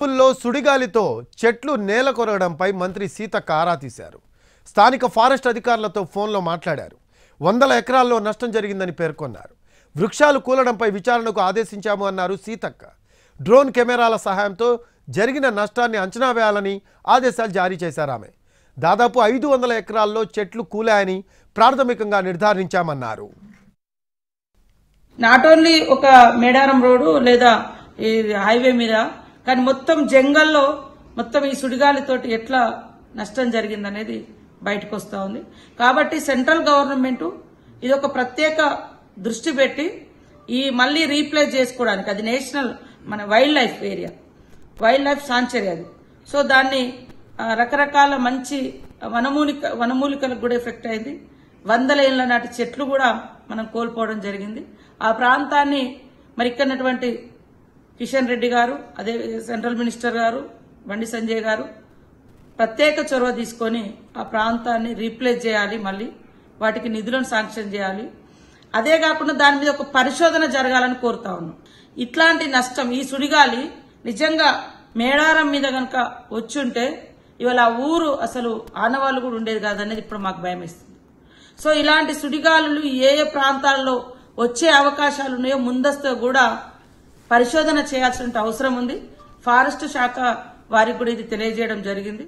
దరిదాపుల్లో సుడిగాలితో చెట్లు నేల కొరగడంపై మంత్రి సీతక్క ఆరా తీశారు. స్థానిక ఫారెస్ట్ అధికారులతో ఫోన్లో మాట్లాడారు. వందల ఎకరాల్లో నష్టం జరిగిందని పేర్కొన్నారు. వృక్షాలు కూలడంపై విచారణకు ఆదేశించాము అన్నారు సీతక్క. డ్రోన్ కెమెరాల సహాయంతో జరిగిన నష్టాన్ని అంచనా వేయాలని ఆదేశాలు జారీ చేశారు ఆమె. దాదాపు 500 ఎకరాల్లో చెట్లు కూలాయని ప్రాథమికంగా నిర్ధారించామన్నారు. నాట్ ఓన్లీ ఒక మేడారం రోడ్డు లేదా ఈ హైవే మీద కానీ మొత్తం జంగల్లో మొత్తం ఈ సుడిగాలితోటి ఎట్లా నష్టం జరిగిందనేది బయటకు వస్తూ ఉంది. కాబట్టి సెంట్రల్ గవర్నమెంట్ ఇది ఒక ప్రత్యేక దృష్టి పెట్టి ఈ మళ్ళీ రీప్లేస్ చేసుకోవడానికి, అది నేషనల్ మన wild life area, wild life sanctuary అది. సో దాన్ని రకరకాల మంచి వనమూలికలకు కూడా ఎఫెక్ట్ అయింది. 100 ఏళ్ల నాటి చెట్లు కూడా మనం కోల్పోవడం జరిగింది. ఆ ప్రాంతాన్ని మరి ఇక్కడటువంటి కిషన్ రెడ్డి గారు, అదే సెంట్రల్ మినిస్టర్ గారు బండి సంజయ్ గారు ప్రత్యేక చొరవ తీసుకొని ఆ ప్రాంతాన్ని రీప్లేస్ చేయాలి, మళ్ళీ వాటికి నిధులను శాంక్షన్ చేయాలి. అదే కాకుండా దాని మీద ఒక పరిశోధన జరగాలని కోరుతా ఉన్నాం. ఇట్లాంటి నష్టం ఈ సుడిగాలి నిజంగా మేడారం మీద కనుక వచ్చుంటే ఇవాళ ఆ ఊరు అసలు ఆనవాళ్ళు కూడా ఉండేది కాదనేది ఇప్పుడు మాకు భయం వేస్తుంది. సో ఇలాంటి సుడిగాలులు ఏ ఏ ప్రాంతాల్లో వచ్చే అవకాశాలు ఉన్నాయో ముందస్తు కూడా పరిశోధన చేయాల్సిన అవసరం ఉంది. ఫారెస్ట్ శాఖ వారికి కూడా ఇది తెలియజేయడం జరిగింది.